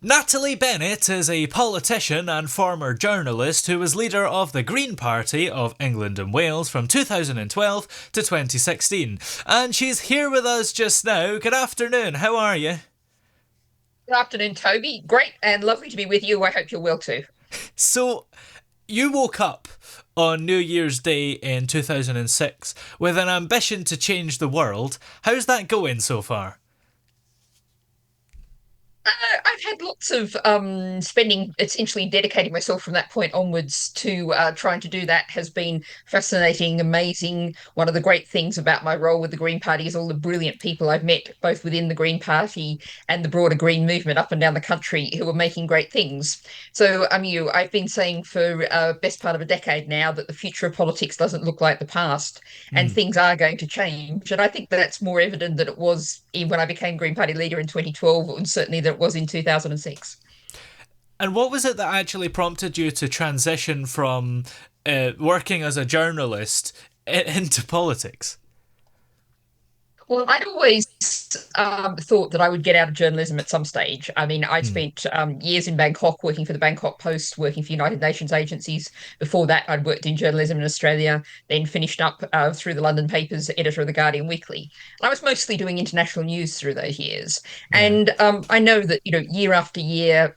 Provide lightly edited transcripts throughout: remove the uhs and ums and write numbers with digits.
Natalie Bennett is a politician and former journalist who was leader of the Green Party of England and Wales from 2012 to 2016. And she's here with us just now. Good afternoon, how are you? Good afternoon, Toby. Great and lovely to be with you. I hope you're well too. So, you woke up on New Year's Day in 2006 with an ambition to change the world. How's that going so far? I've had lots of spending, essentially dedicating myself from that point onwards to trying to do that has been fascinating, amazing. One of the great things about my role with the Green Party is all the brilliant people I've met, both within the Green Party and the broader Green movement up and down the country, who are making great things. So, I've been saying for best part of a decade now that the future of politics doesn't look like the past, and Hmm. things are going to change. And I think that's more evident than it was when I became Green Party leader in 2012, and certainly that it was in 2006. And what was it that actually prompted you to transition from working as a journalist into politics? Well, I'd always thought that I would get out of journalism at some stage. I'd Hmm. spent years in Bangkok working for the Bangkok Post, working for United Nations agencies. Before that, I'd worked in journalism in Australia, then finished up through the London papers, editor of the Guardian Weekly. And I was mostly doing international news through those years. Yeah. And I know that, year after year,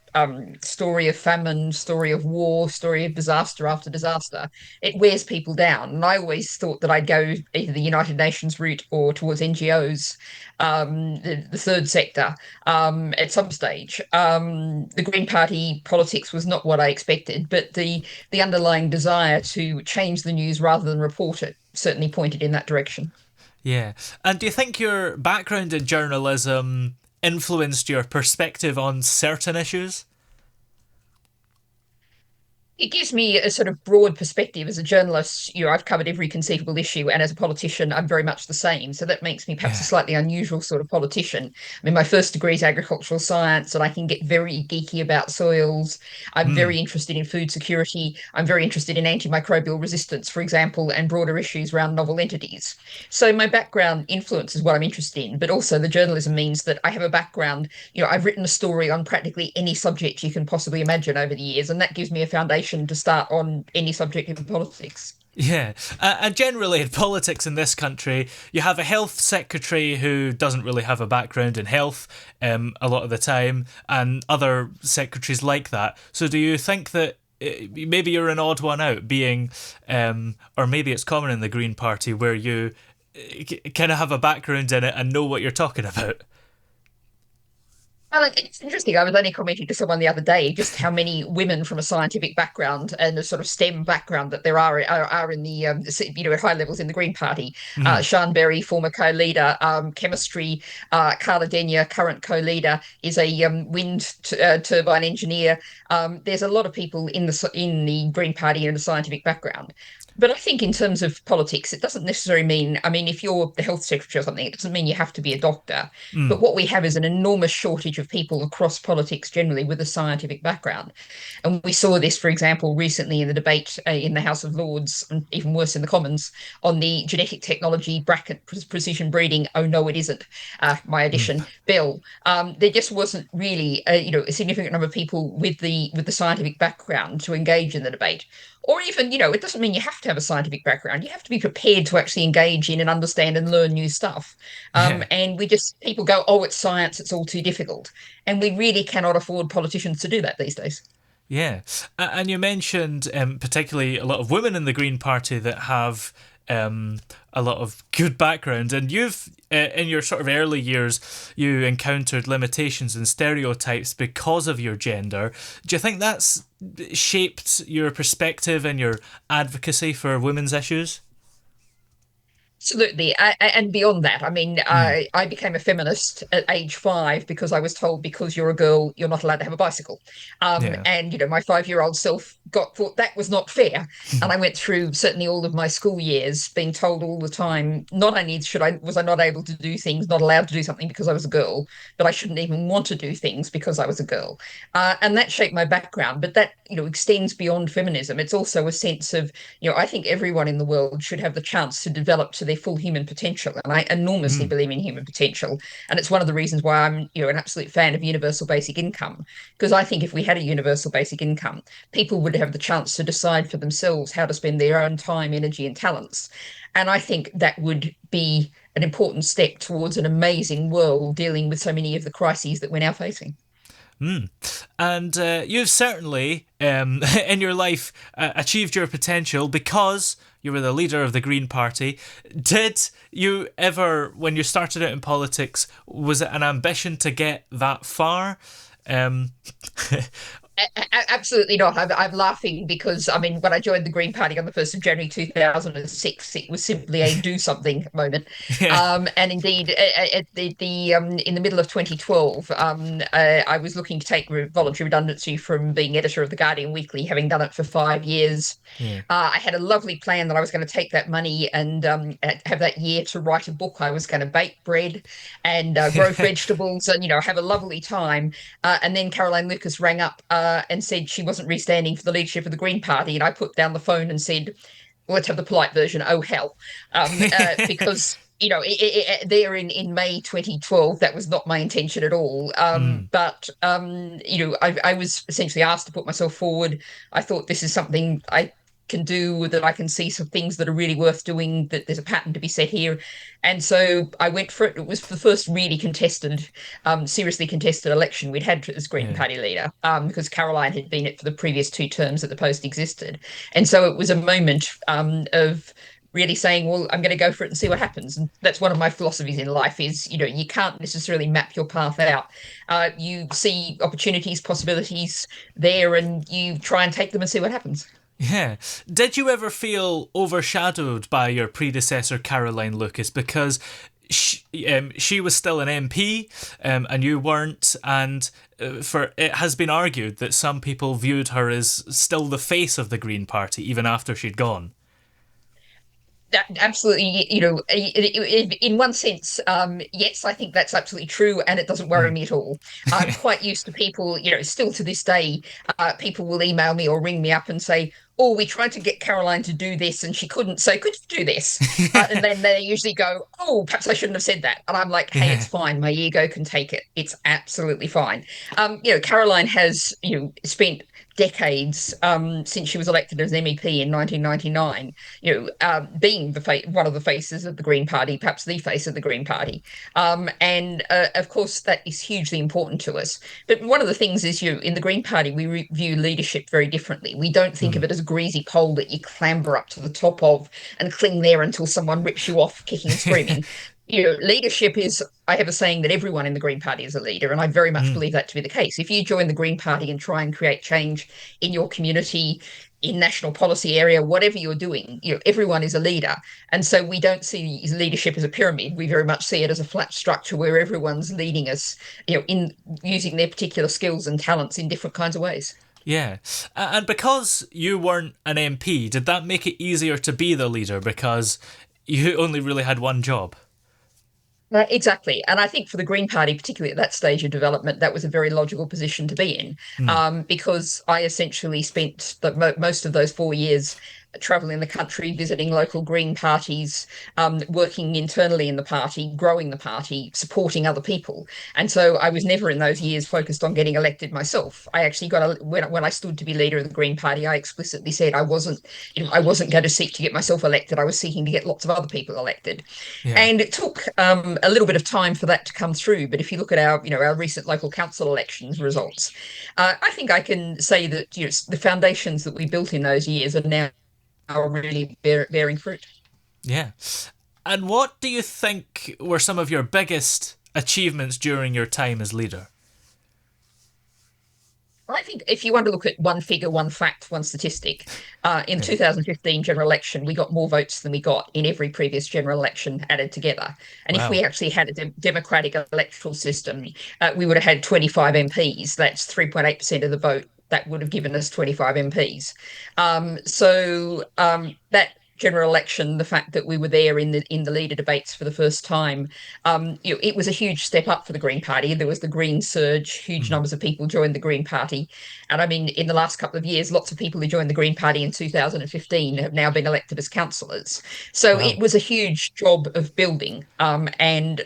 story of famine, story of war, story of disaster after disaster, it wears people down. And I always thought that I'd go either the United Nations route or towards NGOs, the third sector, at some stage. The Green Party politics was not what I expected, but the underlying desire to change the news rather than report it certainly pointed in that direction. Yeah. And do you think your background in journalism influenced your perspective on certain issues? It gives me a sort of broad perspective as a journalist. I've covered every conceivable issue, and as a politician, I'm very much the same. So that makes me perhaps a Yeah. slightly unusual sort of politician. My first degree is agricultural science, and I can get very geeky about soils. I'm Hmm. very interested in food security. I'm very interested in antimicrobial resistance, for example, and broader issues around novel entities. So my background influences what I'm interested in, but also the journalism means that I have a background. I've written a story on practically any subject you can possibly imagine over the years, and that gives me a foundation to start on any subject in politics. Yeah, and generally in politics in this country, you have a health secretary who doesn't really have a background in health a lot of the time, and other secretaries like that. So, do you think that maybe you're an odd one out, being, or maybe it's common in the Green Party where you kind of have a background in it and know what you're talking about? Well, it's interesting. I was only commenting to someone the other day just how many women from a scientific background and a sort of STEM background that there are in the at high levels in the Green Party. Mm, Sian Berry, former co-leader, chemistry. Carla Denyer, current co-leader, is a wind turbine engineer. There's a lot of people in the Green Party in a scientific background. But I think in terms of politics, it doesn't necessarily mean, if you're the health secretary or something, it doesn't mean you have to be a doctor. mm, But what we have is an enormous shortage of people across politics generally with a scientific background. And we saw this, for example, recently in the debate in the House of Lords, and even worse in the Commons, on the genetic technology bracket precision breeding. Oh no, it isn't. My mm. addition bill. There just wasn't really, a significant number of people with the scientific background to engage in the debate. Or even, it doesn't mean you have to have a scientific background. You have to be prepared to actually engage in and understand and learn new stuff. Yeah. And people go, oh, it's science, it's all too difficult. And we really cannot afford politicians to do that these days. Yeah, and you mentioned particularly a lot of women in the Green Party that have a lot of good background, and you've in your sort of early years you encountered limitations and stereotypes because of your gender. Do you think that's shaped your perspective and your advocacy for women's issues? Absolutely. And beyond that, Mm, I became a feminist at age 5 because I was told because you're a girl, you're not allowed to have a bicycle. yeah. And, my 5-year-old self thought that was not fair. And I went through certainly all of my school years being told all the time, not only was I not able to do things, not allowed to do something because I was a girl, but I shouldn't even want to do things because I was a girl. And that shaped my background. But that, extends beyond feminism. It's also a sense of, I think everyone in the world should have the chance to develop to their full human potential. And I enormously Mm. believe in human potential. And it's one of the reasons why I'm, an absolute fan of universal basic income. Because I think if we had a universal basic income, people would have the chance to decide for themselves how to spend their own time, energy, and talents. And I think that would be an important step towards an amazing world dealing with so many of the crises that we're now facing. Mm. And you've certainly, in your life, achieved your potential because you were the leader of the Green Party. Did you ever, when you started out in politics, was it an ambition to get that far? Um, Absolutely not. I'm laughing because, I mean, when I joined the Green Party on the 1st of January 2006, it was simply a do something moment. yeah, And indeed, at in the middle of 2012, I was looking to take voluntary redundancy from being editor of the Guardian Weekly, having done it for 5 years. yeah, I had a lovely plan that I was going to take that money and have that year to write a book. I was going to bake bread and grow vegetables and, have a lovely time. And then Caroline Lucas rang up and said she wasn't re-standing for the leadership of the Green Party. And I put down the phone and said, well, let's have the polite version. Oh, hell. Because there in May 2012, that was not my intention at all. mm, I was essentially asked to put myself forward. I thought this is something I can do, that I can see some things that are really worth doing, that there's a pattern to be set here. And so I went for it. It was the first really contested, seriously contested election we'd had as Green yeah. Party leader, because Caroline had been it for the previous two terms that the post existed. And so it was a moment of really saying, well, I'm going to go for it and see what happens. And that's one of my philosophies in life is, you can't necessarily map your path out. You see opportunities, possibilities there, and you try and take them and see what happens. Yeah. Did you ever feel overshadowed by your predecessor, Caroline Lucas, because she was still an MP and you weren't, and for it has been argued that some people viewed her as still the face of the Green Party even after she'd gone. Absolutely, in one sense, yes, I think that's absolutely true, and it doesn't worry Mm. me at all. I'm quite used to people, still to this day, people will email me or ring me up and say, "Oh, we tried to get Caroline to do this, and she couldn't. So could you do this?" And then they usually go, "Oh, perhaps I shouldn't have said that." And I'm like, "Hey, it's Yeah. fine. My ego can take it. It's absolutely fine." Caroline has, spent decades since she was elected as MEP in 1999, being one of the faces of the Green Party, perhaps the face of the Green Party. And of course, that is hugely important to us. But one of the things is, in the Green Party, we view leadership very differently. We don't think of Mm. it as a greasy pole that you clamber up to the top of and cling there until someone rips you off kicking and screaming. Leadership is, I have a saying that everyone in the Green Party is a leader, and I very much Mm. believe that to be the case. If you join the Green Party and try and create change in your community, in national policy area, whatever you're doing, everyone is a leader. And so we don't see leadership as a pyramid. We very much see it as a flat structure where everyone's leading us, in using their particular skills and talents in different kinds of ways. Yeah. And because you weren't an MP, did that make it easier to be the leader because you only really had one job? Exactly. And I think for the Green Party, particularly at that stage of development, that was a very logical position to be in, Mm. because I essentially spent most of those 4 years traveling the country, visiting local Green parties, working internally in the party, growing the party, supporting other people. And so I was never in those years focused on getting elected myself. I actually when I stood to be leader of the Green Party, I explicitly said I wasn't going to seek to get myself elected. I was seeking to get lots of other people elected. Yeah. And it took a little bit of time for that to come through. But if you look at our recent local council elections results, I think I can say that the foundations that we built in those years are now really bearing fruit. Yeah. And what do you think were some of your biggest achievements during your time as leader? I think if you want to look at one figure, one fact, one statistic, in the Yeah. 2015 general election, we got more votes than we got in every previous general election added together. And if we Wow. actually had a democratic electoral system, we would have had 25 MPs. That's 3.8% of the vote. That would have given us 25 MPs. That general election, the fact that we were there in the leader debates for the first time, it was a huge step up for the Green Party. There was the Green surge, huge Mm. numbers of people joined the Green Party, and I mean, in the last couple of years, lots of people who joined the Green Party in 2015 have now been elected as councillors. So it Wow. was a huge job of building, and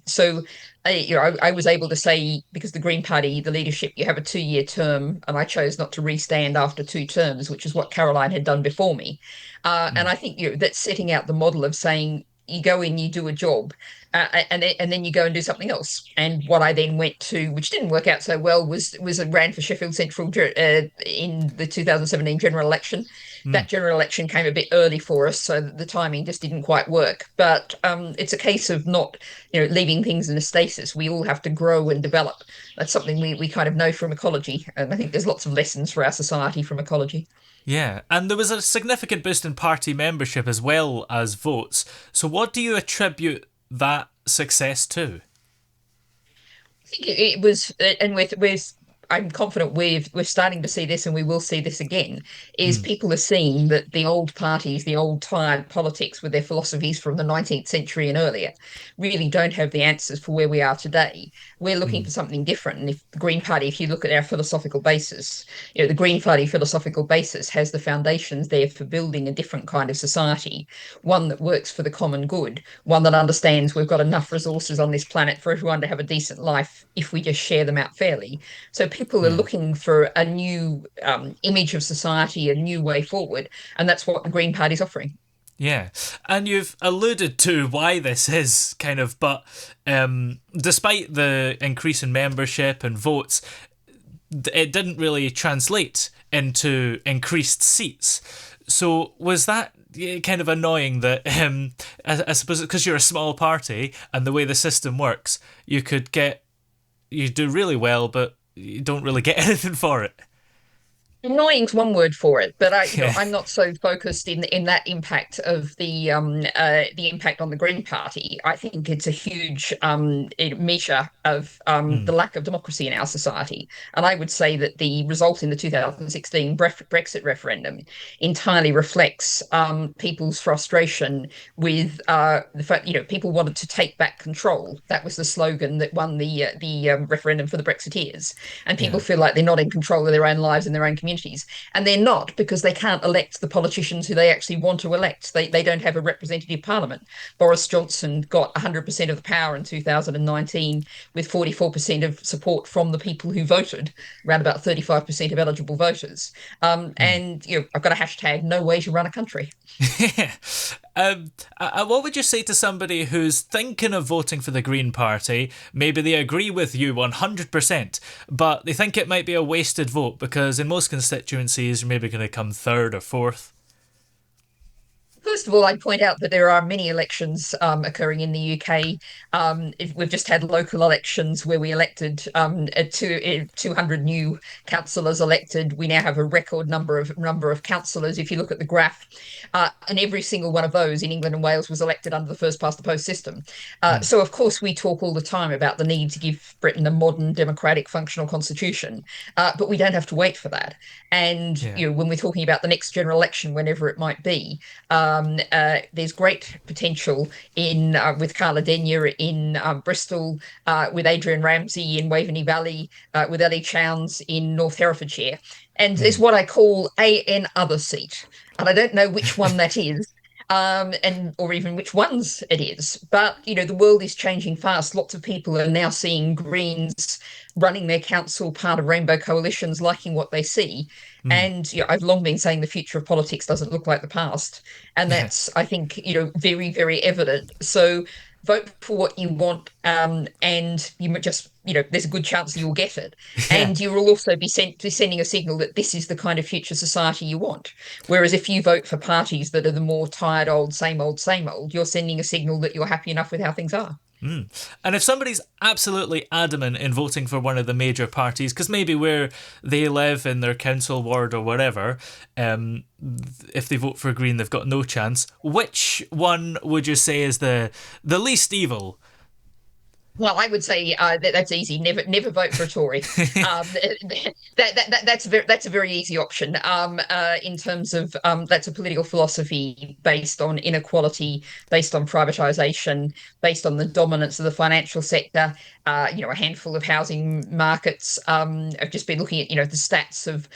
so I was able to say, because the Green Party, the leadership, you have a 2-year term, and I chose not to restand after 2 terms, which is what Caroline had done before me. And Mm. I think that's setting out the model of saying you go in, you do a job, and then you go and do something else. And what I then went to, which didn't work out so well, was a ran for Sheffield Central in the 2017 general election. Mm. That general election came a bit early for us, so the timing just didn't quite work. But it's a case of not, leaving things in a stasis. We all have to grow and develop. That's something we kind of know from ecology, and I think there's lots of lessons for our society from ecology. Yeah, and there was a significant boost in party membership as well as votes. So, what do you attribute that success to? Think it was, and with I'm confident we're starting to see this, and we will see this again. Is Mm. people are seeing that the old parties, the old tired politics with their philosophies from the 19th century and earlier, really don't have the answers for where we are today. We're looking Mm. for something different. And if the Green Party, if you look at our philosophical basis, the Green Party philosophical basis has the foundations there for building a different kind of society, one that works for the common good, one that understands we've got enough resources on this planet for everyone to have a decent life if we just share them out fairly. So people are Yeah. looking for a new image of society, a new way forward, and that's what the Green Party's offering. Yeah, and you've alluded to why this is kind of, but despite the increase in membership and votes, it didn't really translate into increased seats. So was that kind of annoying that I suppose because you're a small party and the way the system works, you do really well, but you don't really get anything for it. Annoying's one word for it, but Yeah. I'm not so focused in that impact of the impact on the Green Party. I think it's a huge measure of the Mm. lack of democracy in our society, and I would say that the result in the 2016 Brexit referendum entirely reflects people's frustration with the fact people wanted to take back control. That was the slogan that won the referendum for the Brexiteers, and people Yeah. feel like they're not in control of their own lives and their own communities. And they're not, because they can't elect the politicians who they actually want to elect. They don't have a representative parliament. Boris Johnson got 100% of the power in 2019 with 44% of support from the people who voted, around about 35% of eligible voters. Mm. And I've got a hashtag, no way to run a country. Yeah. What would you say to somebody who's thinking of voting for the Green Party? Maybe they agree with you 100%, but they think it might be a wasted vote because in most constituencies you're maybe going to come third or fourth. First of all, I'd point out that there are many elections occurring in the UK. We've just had local elections where we elected 200 new councillors elected. We now have a record number of councillors. If you look at the graph, and every single one of those in England and Wales was elected under the first past the post system. Mm. So of course we talk all the time about the need to give Britain a modern, democratic, functional constitution, but we don't have to wait for that. And Yeah. when we're talking about the next general election, whenever it might be, there's great potential in with Carla Denyer in Bristol, with Adrian Ramsey in Waveney Valley, with Ellie Chowns in North Herefordshire. And there's Mm. what I call an other seat. And I don't know which one that is. And or even which ones it is. But the world is changing fast. Lots of people are now seeing Greens running their council, part of rainbow coalitions, liking what they see. Mm. And I've long been saying the future of politics doesn't look like the past, and Yeah. that's, I think, very, very evident. So vote for what you want, and you just, there's a good chance you'll get it, Yeah. and you will also be sending a signal that this is the kind of future society you want. Whereas if you vote for parties that are the more tired old, same old, you're sending a signal that you're happy enough with how things are. Mm. And if somebody's absolutely adamant in voting for one of the major parties, because maybe where they live in their council ward or whatever, um, if they vote for Green, they've got no chance. Which one would you say is the least evil? Well, I would say that's easy. Never vote for a Tory. That's a very easy option. In terms of that's a political philosophy based on inequality, based on privatization, based on the dominance of the financial sector. A handful of housing markets. I've just been looking at the stats of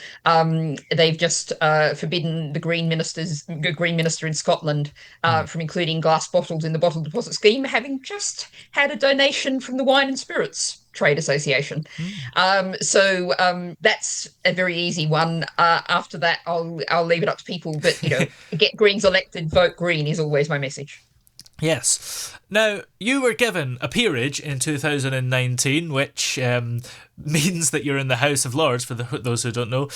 they've just forbidden the Green Minister in Scotland Hmm. from including glass bottles in the bottle deposit scheme, having just had a donation from the Wine and Spirits Trade Association. Hmm. That's a very easy one. After that, I'll leave it up to people. But get Greens elected, vote Green is always my message. Yes. Now, you were given a peerage in 2019, which means that you're in the House of Lords, for those who don't know.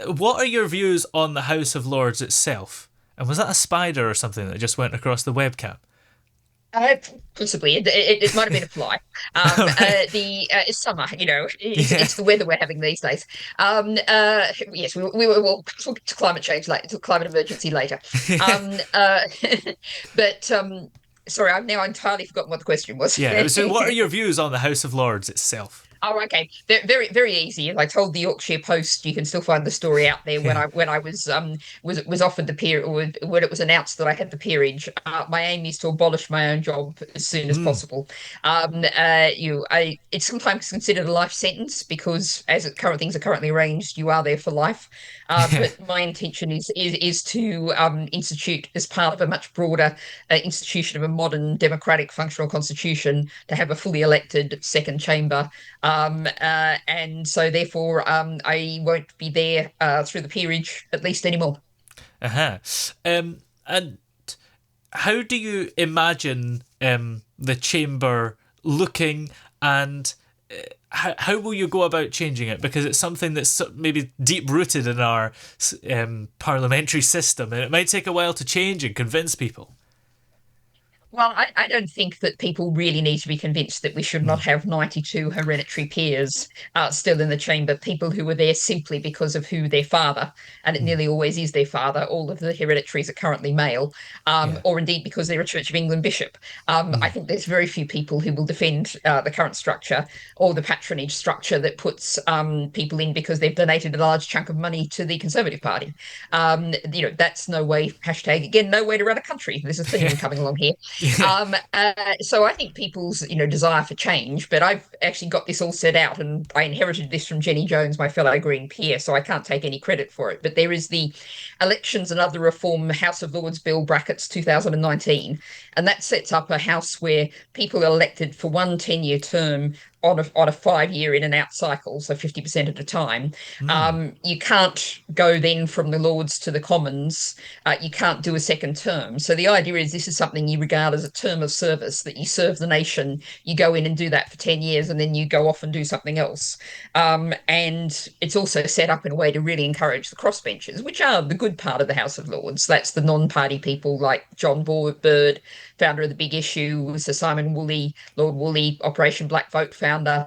What are your views on the House of Lords itself? And was that a spider or something that just went across the webcam? Uh, Possibly, it might have been a fly. All right. The It's summer, Yeah. it's the weather we're having these days. Yes, we'll talk to climate change later, to climate emergency later. Um, uh, but Sorry, I've now entirely forgotten what the question was. Yeah. So, what are your views on the House of Lords itself? Oh, okay. Very, very easy. As I told the Yorkshire Post, you can still find the story out there. When Yeah. I was offered the peer, or when it was announced that I had the peerage. My aim is to abolish my own job as soon as Mm, possible. It's sometimes considered a life sentence because, as current things are currently arranged, you are there for life. yeah. But my intention is to institute, as part of a much broader institution of a modern democratic functional constitution, to have a fully elected second chamber, and so therefore I won't be there through the peerage at least anymore. Uh-huh. And how do you imagine the chamber looking, and how will you go about changing it? Because it's something that's maybe deep rooted in our parliamentary system, and it might take a while to change and convince people. Well, I don't think that people really need to be convinced that we should not Mm, have 92 hereditary peers still in the chamber, people who were there simply because of who their father, and it mm, nearly always is their father. All of the hereditaries are currently male, yeah. or indeed because they're a Church of England bishop. I Mm, think there's very few people who will defend the current structure or the patronage structure that puts people in because they've donated a large chunk of money to the Conservative Party. That's no way, hashtag again, no way to run a country. There's a yeah. theme coming along here. Yeah. So I think people's desire for change, but I've actually got this all set out, and I inherited this from Jenny Jones, my fellow Green peer, so I can't take any credit for it. But there is the Elections and Other Reform House of Lords Bill brackets 2019, and that sets up a house where people are elected for one 10-year term on a 5-year in and out cycle, so 50% at a time. Mm, You can't go then from the Lords to the Commons. You can't do a second term. So the idea is this is something you regard as a term of service, that you serve the nation, you go in and do that for 10 years, and then you go off and do something else. And it's also set up in a way to really encourage the crossbenchers, which are the good part of the House of Lords. That's the non-party people like John Bird, founder of the Big Issue, Sir Simon Woolley, Lord Woolley, Operation Black Vote founder,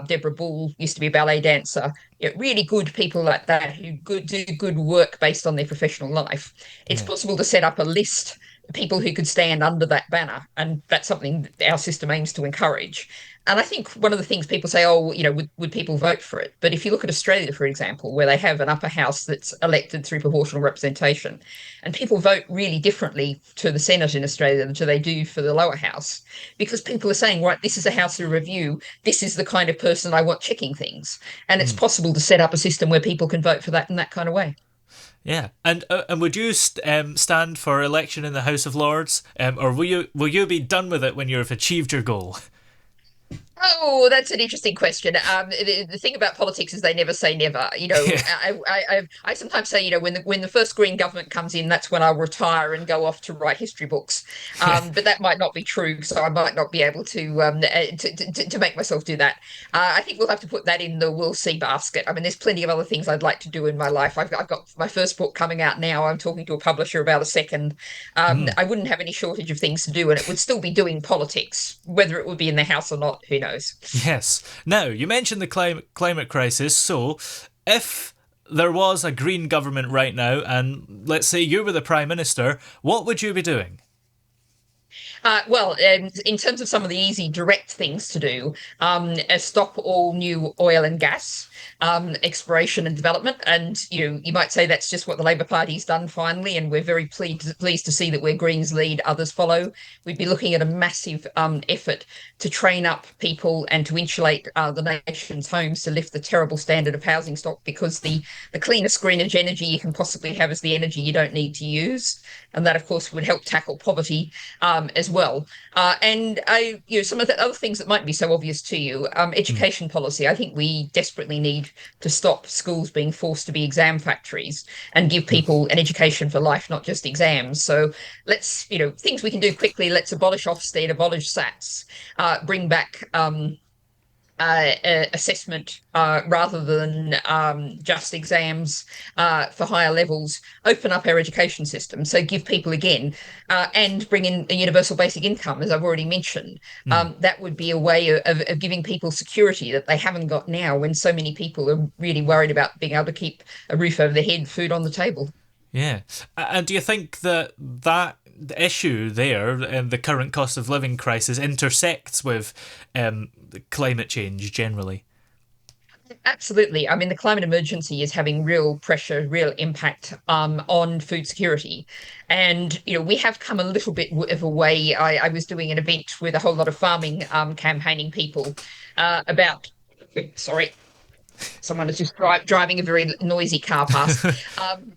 Deborah Bull used to be a ballet dancer. Really good people like that who do good work based on their professional life. It's yeah. possible to set up a list of people who could stand under that banner, and that's something that our system aims to encourage. And I think one of the things people say, oh, would people vote for it? But if you look at Australia, for example, where they have an upper house that's elected through proportional representation, and people vote really differently to the Senate in Australia than they do for the lower house, because people are saying, right, this is a house of review. This is the kind of person I want checking things. And it's Mm, possible to set up a system where people can vote for that in that kind of way. yeah. And would you stand for election in the House of Lords, or will you be done with it when you've achieved your goal? Oh, that's an interesting question. The thing about politics is they never say never. Yeah. I sometimes say, when the first Green government comes in, that's when I'll retire and go off to write history books. Yeah. But that might not be true, so I might not be able to make myself do that. I think we'll have to put that in the we'll see basket. I mean, there's plenty of other things I'd like to do in my life. I've got my first book coming out now. I'm talking to a publisher about a second. Mm, I wouldn't have any shortage of things to do, and it would still be doing politics, whether it would be in the House or not. Who knows? yes. Now you mentioned the climate crisis. So, if there was a Green government right now, and let's say you were the Prime Minister, what would you be doing? In terms of some of the easy, direct things to do, stop all new oil and gas exploration and development. And you might say that's just what the Labor Party's done finally, and we're very pleased to see that where Greens lead, others follow. We'd be looking at a massive effort to train up people and to insulate the nation's homes to lift the terrible standard of housing stock, because the cleanest, greenest energy you can possibly have is the energy you don't need to use, and that, of course, would help tackle poverty as well. Some of the other things that might be so obvious to you, Mm. education policy. I think we desperately need to stop schools being forced to be exam factories and give Mm. people an education for life, not just exams. So things we can do quickly. Let's abolish Ofsted, abolish SATs, bring back assessment rather than just exams for higher levels, open up our education system. So give people again, and bring in a universal basic income, as I've already mentioned. Mm. That would be a way of giving people security that they haven't got now, when so many people are really worried about being able to keep a roof over their head, food on the table. Yeah. And do you think that issue there, and the current cost of living crisis, intersects with climate change generally? Absolutely. I mean, the climate emergency is having real pressure, real impact on food security. And, we have come a little bit of a way. I was doing an event with a whole lot of farming campaigning people about, sorry, someone is just driving a very noisy car past. Um,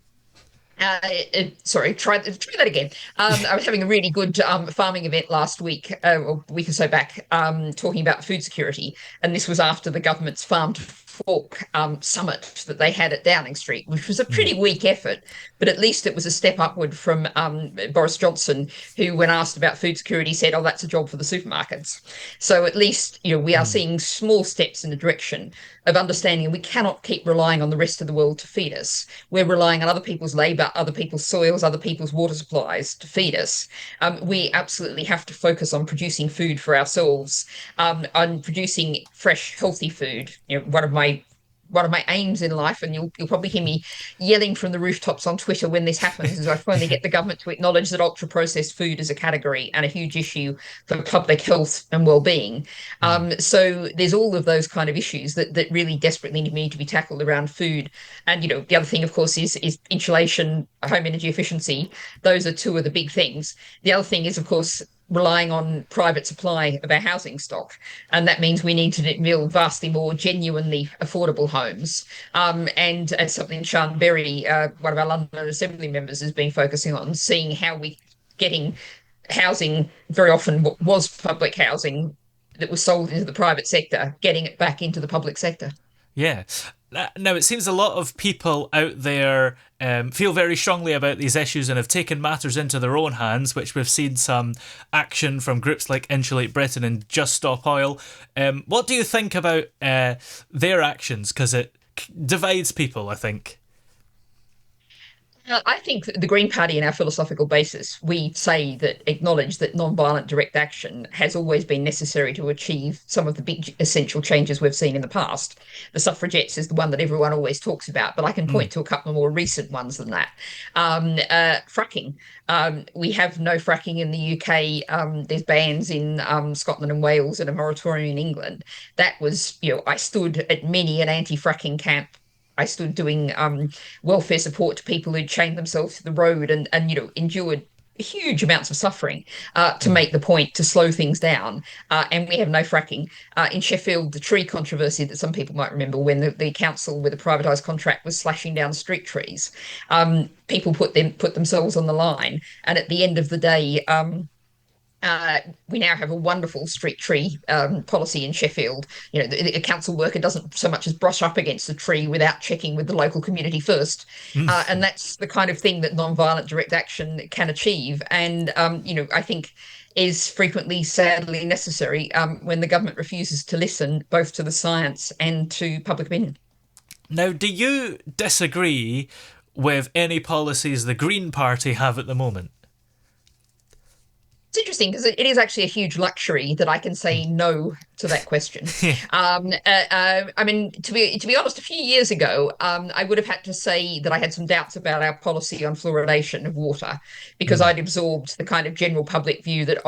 Sorry, try that again. I was having a really good farming event last week, or a week or so back, talking about food security, and this was after the government's Farm to Fork summit that they had at Downing Street, which was a Mm. pretty weak effort, but at least it was a step upward from Boris Johnson, who, when asked about food security, said, "Oh, that's a job for the supermarkets." So at least we are Mm. seeing small steps in the direction of understanding we cannot keep relying on the rest of the world to feed us. We're relying on other people's labor, other people's soils, other people's water supplies to feed us. We absolutely have to focus on producing food for ourselves, on producing fresh, healthy food. One of my aims in life, and you'll probably hear me yelling from the rooftops on Twitter when this happens, is I finally get the government to acknowledge that ultra processed food is a category and a huge issue for public health and well-being. Mm. So there's all of those kind of issues that really desperately need to be tackled around food. And the other thing, of course, is insulation, home energy efficiency. Those are two of the big things. The other thing is, of course, relying on private supply of our housing stock. And that means we need to build vastly more genuinely affordable homes. And as something Sean Berry, one of our London Assembly members, has been focusing on, seeing how we getting housing, very often was public housing that was sold into the private sector, getting it back into the public sector. Yeah. Now, it seems a lot of people out there feel very strongly about these issues and have taken matters into their own hands, which we've seen some action from groups like Insulate Britain and Just Stop Oil. What do you think about their actions? Because it divides people, I think. I think the Green Party, in our philosophical basis, we say that acknowledge that non-violent direct action has always been necessary to achieve some of the big essential changes we've seen in the past. The suffragettes is the one that everyone always talks about, but I can Mm. point to a couple of more recent ones than that. Fracking. We have no fracking in the UK. There's bans in Scotland and Wales and a moratorium in England. That was, I stood at many an anti-fracking camp. I stood doing welfare support to people who'd chained themselves to the road and endured huge amounts of suffering to Mm. make the point to slow things down. And we have no fracking. In Sheffield, the tree controversy that some people might remember, when the council with a privatised contract was slashing down street trees, people put themselves on the line. And at the end of the day, we now have a wonderful street tree policy in Sheffield. The council worker doesn't so much as brush up against the tree without checking with the local community first. And Mm. that's the kind of thing that non-violent direct action can achieve. And, I think is frequently, sadly, necessary when the government refuses to listen both to the science and to public opinion. Now, do you disagree with any policies the Green Party have at the moment? It's interesting because it is actually a huge luxury that I can say no to that question. Yeah. I mean, to be honest, a few years ago, I would have had to say that I had some doubts about our policy on fluoridation of water because Mm, I'd absorbed the kind of general public view that,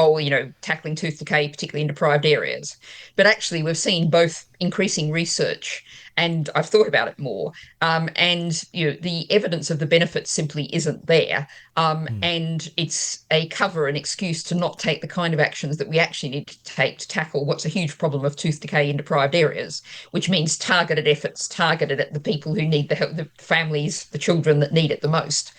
tackling tooth decay, particularly in deprived areas. But actually, we've seen both increasing research and I've thought about it more. And the evidence of the benefits simply isn't there. mm, And it's a cover, an excuse to not take the kind of actions that we actually need to take to tackle what's a huge problem of tooth decay in deprived areas, which means targeted efforts targeted at the people who need the help, the families, the children that need it the most.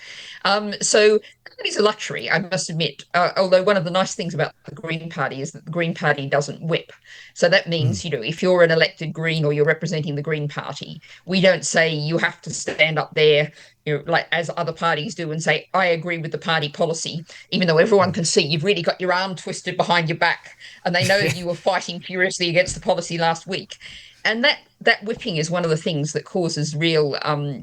So that is a luxury, I must admit. Although one of the nice things about the Green Party is that the Green Party doesn't whip. So that mm. means, if you're an elected Green or you're representing the Green Party, we don't say you have to stand up there, like as other parties do, and say, I agree with the party policy, even though everyone Mm. can see you've really got your arm twisted behind your back and they know you were fighting furiously against the policy last week. And that whipping is one of the things that causes real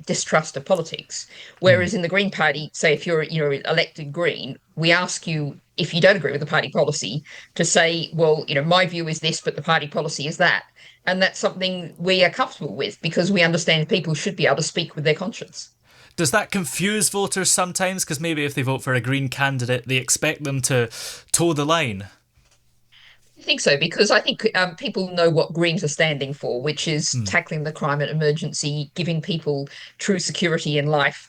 distrust of politics. Mm. Whereas in the Green Party, say if you're elected Green, we ask you if you don't agree with the party policy to say, well, my view is this, but the party policy is that. And that's something we are comfortable with because we understand people should be able to speak with their conscience. Does that confuse voters sometimes? Because maybe if they vote for a Green candidate, they expect them to toe the line. I think so because I think people know what Greens are standing for, which is Mm. tackling the climate emergency, giving people true security in life,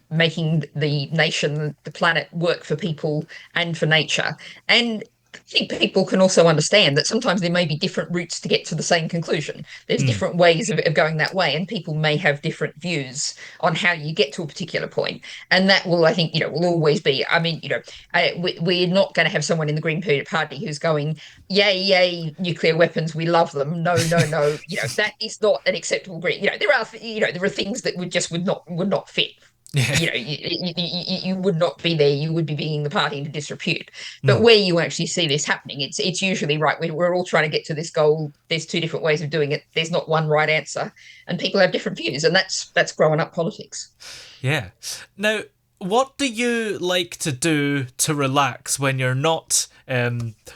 making the nation, the planet work for people and for nature. And I think people can also understand that sometimes there may be different routes to get to the same conclusion. There's Mm. different ways of going that way, and people may have different views on how you get to a particular point. And that will, I think, will always be. I mean, we're not going to have someone in the Green Party who's going, "Yay, yay, nuclear weapons, we love them." No, no, no. That is not an acceptable Green. There are things that would not fit. Yeah. You would not be there. You would be being the party into disrepute. But Mm. where you actually see this happening, it's usually right. We're all trying to get to this goal. There's two different ways of doing it. There's not one right answer, and people have different views, and that's growing up politics. Yeah. Now, what do you like to do to relax when you're not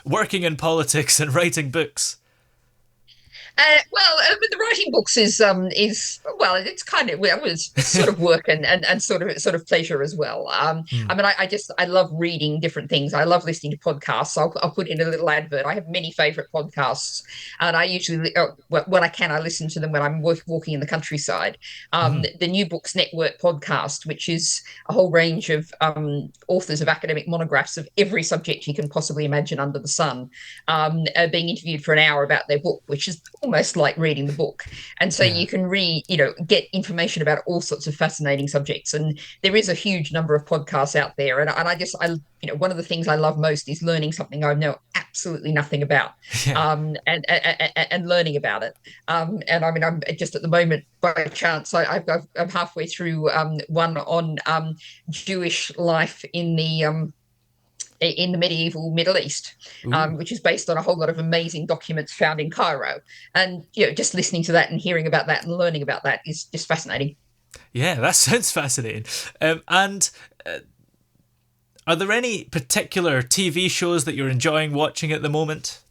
working in politics and writing books? The writing books is well, it's kind of well, it's sort of work and sort of pleasure as well. Mm. I mean, I love reading different things. I love listening to podcasts. I'll put in a little advert. I have many favorite podcasts, and I usually when I can, I listen to them when I'm walking in the countryside. Mm. The New Books Network podcast, which is a whole range of authors of academic monographs of every subject you can possibly imagine under the sun, being interviewed for an hour about their book, which is almost like reading the book. And so Yeah. you can get information about all sorts of fascinating subjects. And there is a huge number of podcasts out there. And one of the things I love most is learning something I know absolutely nothing about, Yeah. and learning about it. And I mean, I'm just at the moment, by chance, I'm halfway through one on Jewish life in the medieval Middle East, Ooh. which is based on a whole lot of amazing documents found in Cairo. And just listening to that and hearing about that and learning about that is just fascinating. Yeah, that sounds fascinating. And are there any particular TV shows that you're enjoying watching at the moment?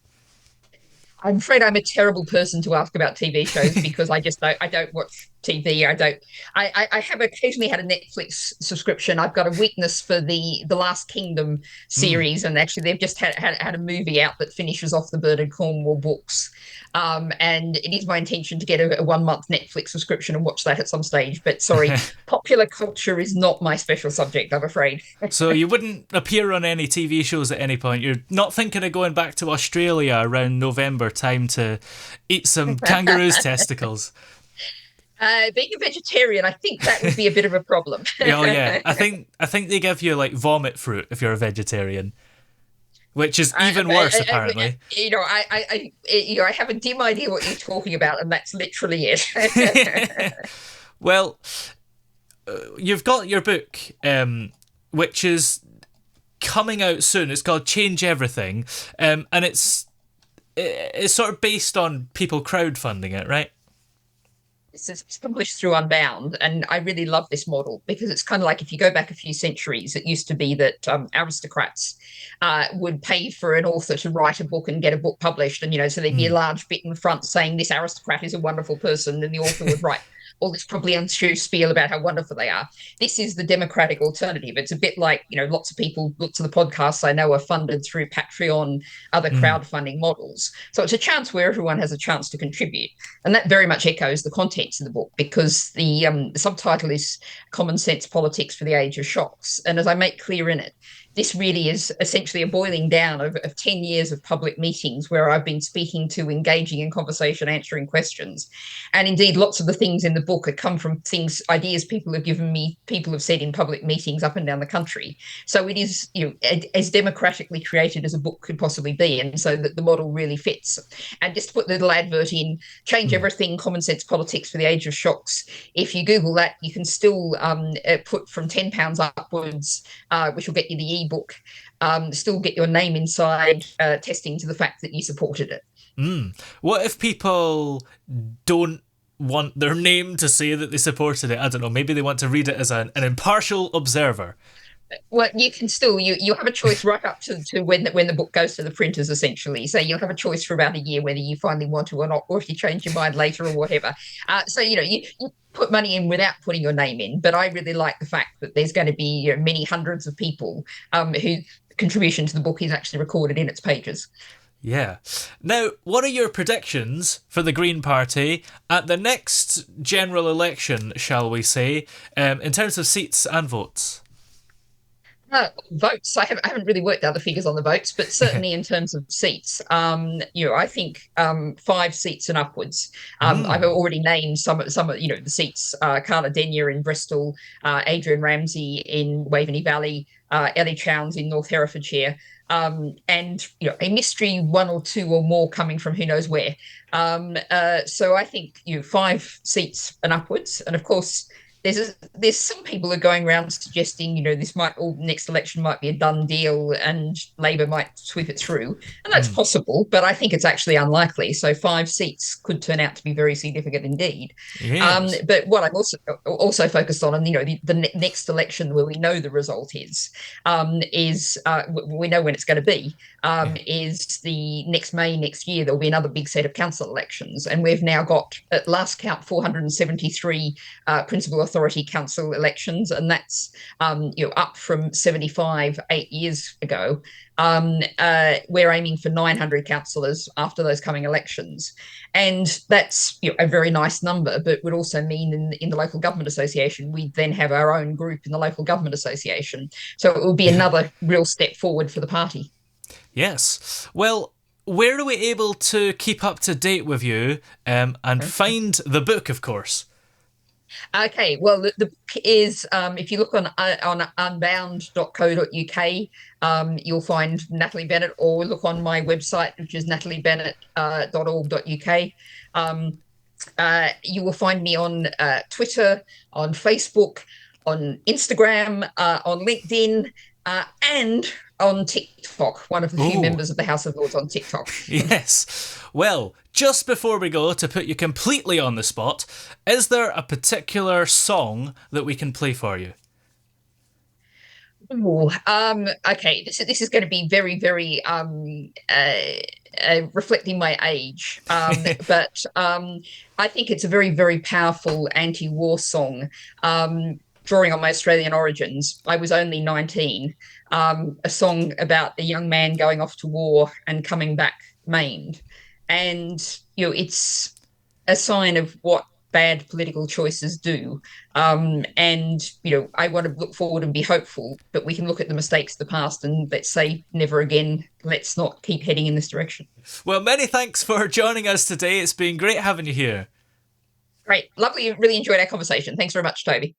I'm afraid I'm a terrible person to ask about TV shows because I don't watch TV. I have occasionally had a Netflix subscription. I've got a weakness for the Last Kingdom Mm. series, and actually they've just had a movie out that finishes off the Bernard Cornwell books. And it is my intention to get a 1 month Netflix subscription and watch that at some stage. But sorry, popular culture is not my special subject, I'm afraid. So you wouldn't appear on any TV shows at any point. You're not thinking of going back to Australia around November time to eat some kangaroo's testicles. Being a vegetarian, I think that would be a bit of a problem. Oh yeah, I think they give you like vomit fruit if you're a vegetarian, which is even worse apparently. I have a dim idea what you're talking about, and that's literally it. Well, you've got your book, which is coming out soon. It's called Change Everything, and it's sort of based on people crowdfunding it, right? It's published through Unbound, and I really love this model because it's kind of like if you go back a few centuries, it used to be that aristocrats would pay for an author to write a book and get a book published, and so there'd be a Mm. large bit in front saying this aristocrat is a wonderful person, and the author would write all this probably untrue spiel about how wonderful they are. This is the democratic alternative. It's a bit like lots of people, lots of the podcasts I know are funded through Patreon, other Mm. crowdfunding models. So it's a chance where everyone has a chance to contribute. And that very much echoes the contents of the book because the subtitle is Common Sense Politics for the Age of Shocks. And as I make clear in it, this really is essentially a boiling down of 10 years of public meetings where I've been speaking to, engaging in conversation, answering questions. And indeed, lots of the things in the book have come from ideas people have given me, people have said in public meetings up and down the country. So it is, as democratically created as a book could possibly be. And so that the model really fits. And just to put the little advert in, change Mm. everything, common sense politics for the age of shocks. If you Google that, you can still put from £10 upwards, which will get you the ebook, still get your name inside, testing to the fact that you supported it. Mm. What if people don't want their name to say that they supported it? I don't know. Maybe they want to read it as an impartial observer. Well, you can still you have a choice right up to when the book goes to the printers, essentially. So you'll have a choice for about a year whether you finally want to or not, or if you change your mind later or whatever. So you put money in without putting your name in. But I really like the fact that there's going to be many hundreds of people who contribution to the book is actually recorded in its pages. Yeah. Now, what are your predictions for the Green Party at the next general election, shall we say, in terms of seats and votes? Votes. I haven't really worked out the figures on the votes, but certainly in terms of seats, I think 5 seats and upwards. I've Mm. already named some of the seats: Carla Denyer in Bristol, Adrian Ramsey in Waveney Valley, Ellie Chowns in North Herefordshire, and a mystery one or two or more coming from who knows where. So I think 5 seats and upwards, and of course there's some people are going around suggesting this might all next election might be a done deal and Labor might sweep it through, and that's Mm. possible, but I think it's actually unlikely. So 5 seats could turn out to be very significant indeed. Yes. But what I'm also focused on, and the next election where we know the result is we know when it's going to be. Yeah. Is the next May next year. There'll be another big set of council elections, and we've now got at last count 473 principal authority council elections, and that's up from 75 8 years ago. We're aiming for 900 councillors after those coming elections, and that's a very nice number, but would also mean in the local government association we then have our own group in the local government association. So it will be Yeah. another real step forward for the party. Yes. Well, where are we able to keep up to date with you and find the book, of course? Okay, well, the book is if you look on unbound.co.uk, you'll find Natalie Bennett, or look on my website, which is nataliebennett.org.uk. You will find me on Twitter, on Facebook, on Instagram, on LinkedIn, and on TikTok, one of the few Oh, members of the House of Lords on TikTok. yes. Well, just before we go, to put you completely on the spot, is there a particular song that we can play for you? Ooh, okay. This is going to be very, very reflecting my age, but I think it's a very, very powerful anti-war song. Drawing on my Australian origins, I was only 19. A song about a young man going off to war and coming back maimed, and it's a sign of what bad political choices do. And I want to look forward and be hopeful, but we can look at the mistakes of the past and let's say never again. Let's not keep heading in this direction. Well, many thanks for joining us today. It's been great having you here. Great, lovely, really enjoyed our conversation. Thanks very much, Toby.